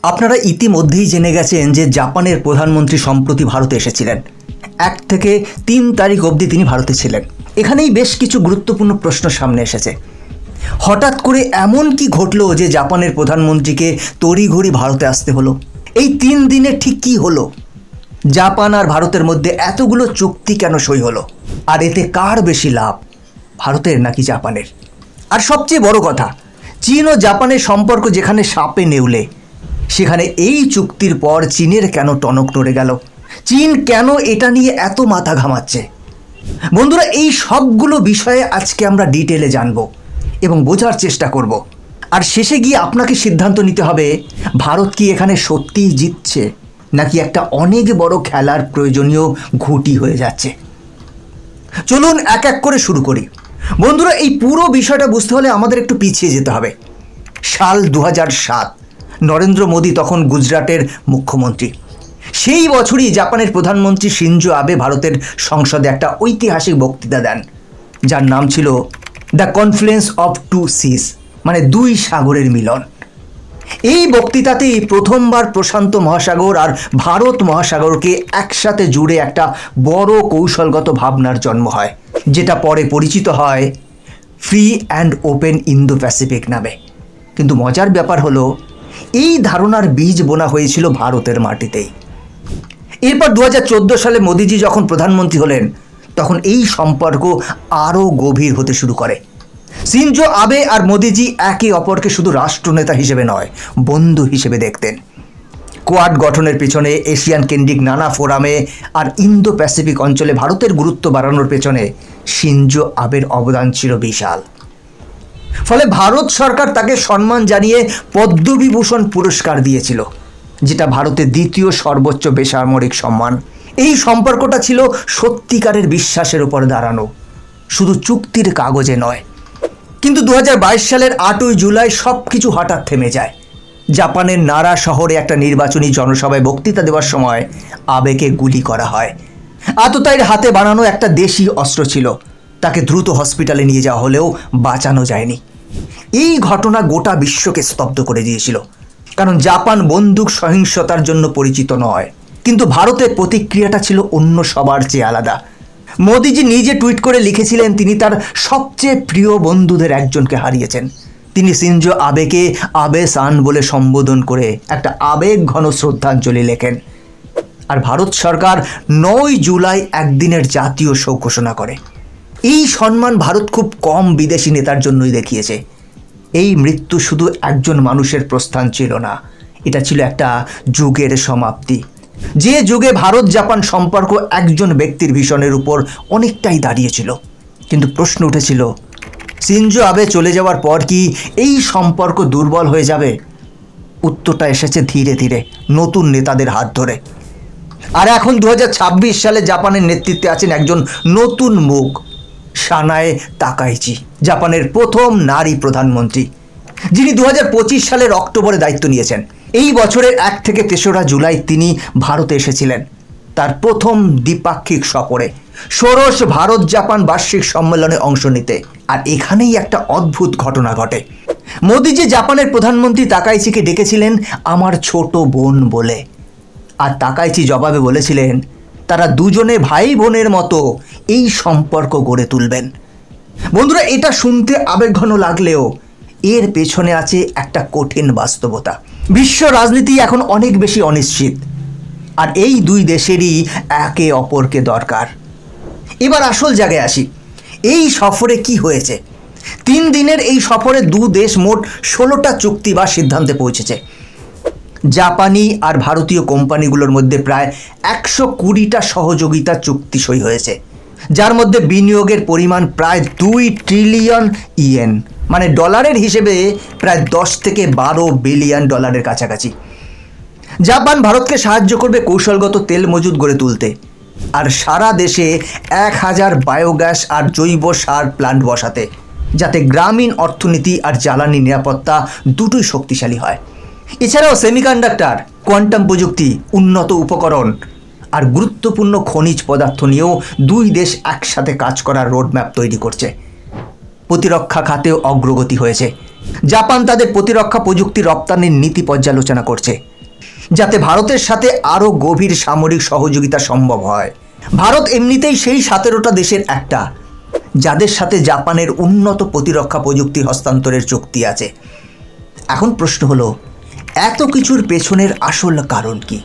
আপনারা ইতিমধ্যেই জেনে গেছেন যে জাপানের প্রধানমন্ত্রী সম্প্রতি ভারতে এসেছিলেন। 1 থেকে 3 তারিখ অবধি তিনি ভারতে ছিলেন। এখানেই বেশ কিছু গুরুত্বপূর্ণ প্রশ্ন সামনে এসেছে। হঠাৎ করে এমন কি ঘটলো যে জাপানের প্রধানমন্ত্রীকে তড়িঘড়ি ভারতে আসতে হলো? এই 3 দিনে ঠিক কী হলো? জাপান আর ভারতের মধ্যে এতগুলো চুক্তি কেন সই হলো? আর এতে কার বেশি লাভ, ভারতের নাকি জাপানের? আর সবচেয়ে বড় কথা, চীন ও জাপানের সম্পর্ক যেখানে সাপে নেউলে, সেখানে এই চুক্তির পর চীনের কেন টনক নড়ে গেল? চীন কেন এটা নিয়ে এত মাথা ঘামাচ্ছে? বন্ধুরা, এই সবগুলো বিষয়ে আজকে আমরা ডিটেলে জানব এবং বোঝার চেষ্টা করব। আর শেষে গিয়ে আপনাকে সিদ্ধান্ত নিতে হবে, ভারত কি এখানে সত্যিই জিতছে নাকি একটা অনেক বড় খেলার প্রয়োজনীয় ঘুঁটি হয়ে যাচ্ছে। চলুন এক এক করে শুরু করি। বন্ধুরা, এই পুরো বিষয়টা বুঝতে হলে আমাদের একটু পিছিয়ে যেতে হবে। সাল 2007, নরেন্দ্র মোদী তখন গুজরাটের মুখ্যমন্ত্রী। সেই বছরই জাপানের প্রধানমন্ত্রী শিনজো আবে ভারতের সংসদে একটা ঐতিহাসিক বক্তৃতা দেন, যার নাম ছিল the confluence of two seas, মানে 2 সাগরের মিলন। এই বক্তৃতাতেই প্রথমবার প্রশান্ত মহাসাগর আর ভারত মহাসাগরকে একসাথে জুড়ে একটা বড় কৌশলগত ভাবনার জন্ম হয়, যেটা পরে পরিচিত হয় free and open Indo Pacific নামে। কিন্তু মজার ব্যাপার হলো, এই ধারণার বীজ বোনা হয়েছিল ভারতের মাটিতেই। এরপর 2014 সালে মোদিজি যখন প্রধানমন্ত্রী হলেন, তখন এই সম্পর্ক আরও গভীর হতে শুরু করে। শিনজো আবে আর মোদিজি একে অপরকে শুধু রাষ্ট্রনেতা হিসেবে নয়, বন্ধু হিসেবে দেখতেন। কোয়াড গঠনের পেছনে, এশিয়ান কেন্দ্রিক নানা ফোরামে আর ইন্দো প্যাসিফিক অঞ্চলে ভারতের গুরুত্ব বাড়ানোর পেছনে শিনজো আবের অবদান ছিল বিশাল। ফলে ভারত সরকার তাকে সম্মান জানিয়ে পদ্মবিভূষণ পুরস্কার দিয়েছিল, যেটা ভারতের দ্বিতীয় সর্বোচ্চ বেসামরিক সম্মান। এই সম্পর্কটা ছিল সত্যিকারের বিশ্বাসের উপর দাঁড়ানো, শুধু চুক্তির কাগজে নয়। কিন্তু 2022 সালের 8ই জুলাই সব কিছু হঠাৎ থেমে যায়। জাপানের নারা শহরে একটা নির্বাচনী জনসভায় বক্তৃতা দেওয়ার সময় আবেকে গুলি করা হয়। আততায়ীর হাতে বানানো একটা দেশি অস্ত্র ছিল। তাকে দ্রুত হসপিটালে নিয়ে যাওয়া হলেও বাঁচানো যায়নি। এই ঘটনা গোটা বিশ্বকে স্তব্ধ করে দিয়েছিল, কারণ জাপান বন্দুক সহিংসতার জন্য পরিচিত নয়। কিন্তু ভারতের প্রতিক্রিয়াটা ছিল অন্য সবার চেয়ে আলাদা। মোদিজি নিজে টুইট করে লিখেছিলেন তিনি তার সবচেয়ে প্রিয় বন্ধুদের একজনকে হারিয়েছেন। তিনি শিনজো আবেকে আবে সান বলে সম্বোধন করে একটা আবেগ ঘন শ্রদ্ধাঞ্জলি লেখেন। আর ভারত সরকার 9 জুলাই একদিনের জাতীয় শোক ঘোষণা করে। এই সম্মান ভারত খুব কম বিদেশি নেতার জন্যই দেখিয়েছে। এই মৃত্যু শুধু একজন মানুষের প্রস্থান ছিল না, এটা ছিল একটা যুগের সমাপ্তি। যে যুগে ভারত জাপান সম্পর্ক একজন ব্যক্তির ভিশনের উপর অনেকটাই দাঁড়িয়েছিল। কিন্তু প্রশ্ন উঠেছিল, শিনজো আবে চলে যাওয়ার পর কি এই সম্পর্ক দুর্বল হয়ে যাবে? উত্তরটা এসেছে ধীরে ধীরে, নতুন নেতাদের হাত ধরে। আর এখন 2026 সালে জাপানের নেতৃত্বে আছেন একজন নতুন মুখ, সানায়ে তাকাইচি, জাপানের প্রথম নারী প্রধানমন্ত্রী, যিনি 2025 সালের অক্টোবরে দায়িত্ব নিয়েছেন। এই বছরের 1 থেকে 3রা জুলাই তিনি ভারতে এসেছিলেন তার প্রথম দ্বিপাক্ষিক সফরে, ষোড়শ ভারত জাপান বার্ষিক সম্মেলনে অংশ নিতে। আর এখানেই একটা অদ্ভুত ঘটনা ঘটে। মোদিজি জাপানের প্রধানমন্ত্রী তাকাইচিকে ডেকেছিলেন আমার ছোট বোন বলে, আর তাকাইচি জবাবে বলেছিলেন তারা দুজনে ভাই বোনের মতো এই সম্পর্ক গড়ে তুলবেন। বন্ধুরা, এটা শুনতে আবেগঘন লাগলেও এর পেছনে আছে একটা কঠিন বাস্তবতা। বিশ্ব রাজনীতি এখন অনেক বেশি অনিশ্চিত, আর এই 2 দেশেরই একে অপরকে দরকার। এবার আসল জায়গায় আসি। এই সফরে কি হয়েছে? 3 দিনের এই সফরে 2 দেশ মোট 16টা চুক্তি বা সিদ্ধান্তে পৌঁছেছে। জাপানি আর ভারতীয় কোম্পানিগুলোর মধ্যে প্রায় 120টা সহযোগিতা চুক্তি সই হয়েছে, যার মধ্যে বিনিয়োগের পরিমাণ প্রায় 2 ট্রিলিয়ন ইয়েন, মানে ডলারের হিসেবে প্রায় 10 থেকে 12 বিলিয়ন ডলারের কাছাকাছি। জাপান ভারতকে সাহায্য করবে কৌশলগত তেল মজুদ গড়ে তুলতে, আর সারা দেশে 1000 বায়োগ্যাস আর জৈব সার প্ল্যান্ট বসাতে, যাতে গ্রামীণ অর্থনীতি আর জ্বালানি নিরাপত্তা দুটোই শক্তিশালী হয়। এছাড়াও সেমিকন্ডাক্টর, কোয়ান্টাম প্রযুক্তি, উন্নত উপকরণ আর গুরুত্বপূর্ণ খনিজ পদার্থ নিয়েও 2 দেশ একসাথে কাজ করার রোডম্যাপ তৈরি করছে। প্রতিরক্ষা খাতেও অগ্রগতি হয়েছে। জাপান তাদের প্রতিরক্ষা প্রযুক্তি রপ্তানির নীতি পর্যালোচনা করছে, যাতে ভারতের সাথে আরও গভীর সামরিক সহযোগিতা সম্ভব হয়। ভারত এমনিতেই সেই 17টা দেশের একটা, যাদের সাথে জাপানের উন্নত প্রতিরক্ষা প্রযুক্তি হস্তান্তরের চুক্তি আছে। এখন প্রশ্ন হলো, এত কিছুর পেছনের আসল কারণ কি?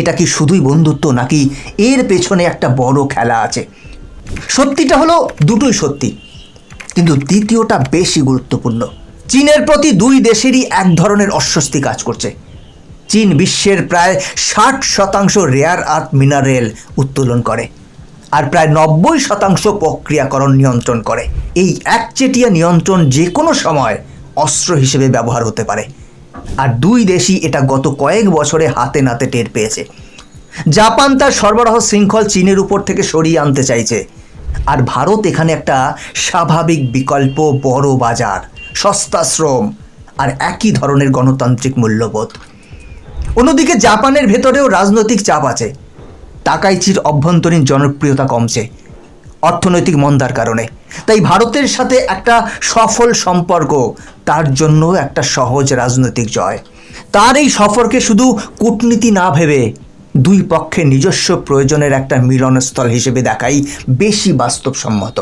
এটা কি শুধুই বন্ধুত্ব, নাকি এর পেছনে একটা বড় খেলা আছে? সত্যিটা হলো দুটোই সত্যি, কিন্তু দ্বিতীয়টা বেশি গুরুত্বপূর্ণ। চীনের প্রতি দুই দেশেরই এক ধরনের অস্বস্তি কাজ করছে। চীন বিশ্বের প্রায় 60% রেয়ার আর্থ মিনারেল উত্তোলন করে, আর প্রায় 90% প্রক্রিয়াকরণ নিয়ন্ত্রণ করে। এই একচেটিয়া নিয়ন্ত্রণ যে কোনো সময় অস্ত্র হিসেবে ব্যবহার হতে পারে, আর দুই দেশই এটা গত কয়েক বছরে হাতে নাতে টের পেয়েছে। জাপান তার সরবরাহ শৃঙ্খল চীনের উপর থেকে সরিয়ে আনতে চাইছে, আর ভারত এখানে একটা স্বাভাবিক বিকল্প, বড় বাজার, সস্তা শ্রম আর একই ধরনের গণতান্ত্রিক মূল্যবোধ। অন্যদিকে জাপানের ভেতরেও রাজনৈতিক চাপ আছে। তাকাইচির অভ্যন্তরীণ জনপ্রিয়তা কমছে অর্থনৈতিক মন্দার কারণে। তাই ভারতের সাথে একটা সফল সম্পর্ক তার জন্য একটা সহজ রাজনৈতিক জয়। তার এই সফরকে শুধু কূটনীতি না ভেবে দুই পক্ষের নিজস্ব প্রয়োজনের একটা মিলনস্থল হিসেবে দেখাই বেশি বাস্তবসম্মত।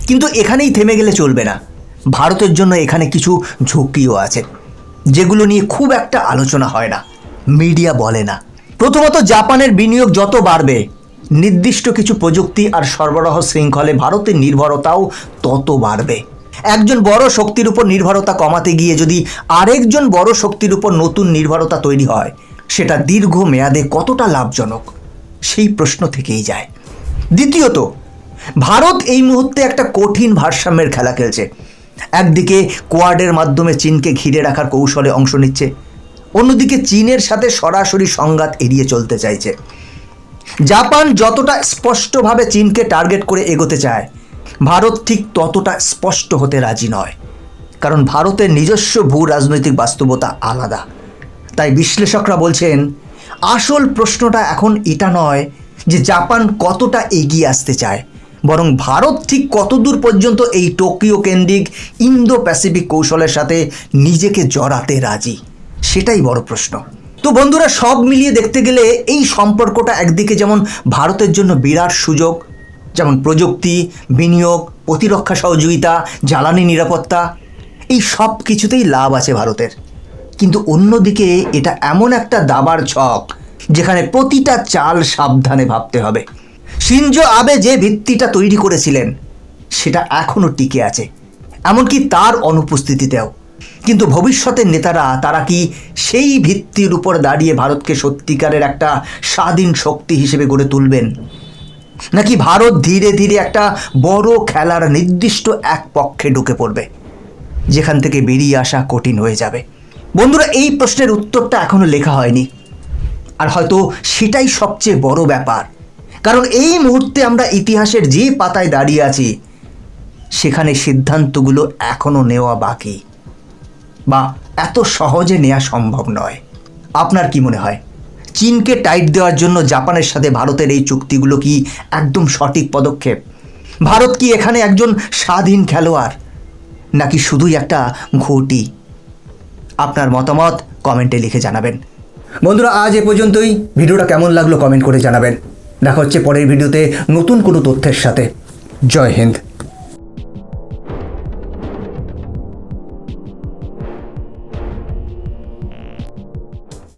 কিন্তু এখানেই থেমে গেলে চলবে না। ভারতের জন্য এখানে কিছু ঝুঁকিও আছে, যেগুলো নিয়ে খুব একটা আলোচনা হয় না, মিডিয়া বলে না। প্রথমত, জাপানের বিনিয়োগ যত বাড়বে, নির্দিষ্ট কিছু প্রযুক্তি আর সরবরাহ শৃঙ্খলে ভারতের নির্ভরতাও তত বাড়বে। একজন বড় শক্তির উপর নির্ভরতা কমাতে গিয়ে যদি আরেকজন বড় শক্তির উপর নতুন নির্ভরতা তৈরি হয়, সেটা দীর্ঘ মেয়াদে কতটা লাভজনক, সেই প্রশ্ন থেকেই যায়। দ্বিতীয়ত, ভারত এই মুহূর্তে একটা কঠিন ভারসাম্যের খেলা খেলছে। একদিকে কোয়াডের মাধ্যমে চীনকে ঘিরে রাখার কৌশলে অংশ নিচ্ছে, অন্যদিকে চীনের সাথে সরাসরি সংঘাত এড়িয়ে চলতে চাইছে। জাপান যতটা স্পষ্টভাবে চীনকে টার্গেট করে এগোতে চায়, ভারত ঠিক ততটা স্পষ্ট হতে রাজি নয়, কারণ ভারতের নিজস্ব ভূ রাজনৈতিক বাস্তবতা আলাদা। তাই বিশ্লেষকরা বলছেন, আসল প্রশ্নটা এখন এটা নয় যে জাপান কতটা এগিয়ে আসতে চায়, বরং ভারত ঠিক কতদূর পর্যন্ত এই টোকিও কেন্দ্রিক ইন্দো প্যাসিফিক কৌশলের সাথে নিজেকে জড়াতে রাজি, সেটাই বড় প্রশ্ন। তো বন্ধুরা, সব মিলিয়ে দেখতে গেলে এই সম্পর্কটা একদিকে যেমন ভারতের জন্য বিরাট সুযোগ, যেমন প্রযুক্তি, বিনিয়োগ, প্রতিরক্ষা সহযোগিতা, জ্বালানি নিরাপত্তা, এই সব কিছুতেই লাভ আছে ভারতের। কিন্তু অন্যদিকে এটা এমন একটা দাবার ছক, যেখানে প্রতিটা চাল সাবধানে ভাবতে হবে। শিনজো আবে যে ভিত্তিটা তৈরি করেছিলেন, সেটা এখনও টিকে আছে, এমনকি তার অনুপস্থিতিতেও। কিন্তু ভবিষ্যতের নেতারা, তারা কি সেই ভিত্তির উপর দাঁড়িয়ে ভারতকে সত্যিকারের একটা স্বাধীন শক্তি হিসেবে গড়ে তুলবেন, নাকি ভারত ধীরে ধীরে একটা বড় খেলার নির্দিষ্ট এক পক্ষে ঢুকে পড়বে, যেখান থেকে বেরিয়ে আসা কঠিন হয়ে যাবে? বন্ধুরা, এই প্রশ্নের উত্তরটা এখনো লেখা হয়নি, আর হয়তো সেটাই সবচেয়ে বড় ব্যাপার। কারণ এই মুহূর্তে আমরা ইতিহাসের যে পাতায় দাঁড়িয়ে আছি, সেখানে সিদ্ধান্তগুলো এখনো নেওয়া বাকি, বা এত সহজে নেওয়া সম্ভব নয়। আপনার কি মনে হয়, চীনকে টাইট দেওয়ার জন্য জাপানের সাথে ভারতের এই চুক্তিগুলো কি একদম সঠিক পদক্ষেপ? ভারত কি এখানে একজন স্বাধীন খেলোয়াড়, নাকি শুধুই একটা ঘটি? আপনার মতামত কমেন্টে লিখে জানাবেন। বন্ধুরা, আজ এ পর্যন্তই। ভিডিওটা কেমন লাগলো কমেন্ট করে জানাবেন। দেখা হচ্ছে পরের ভিডিওতে নতুন কোনো তথ্যের সাথে। জয় হিন্দ।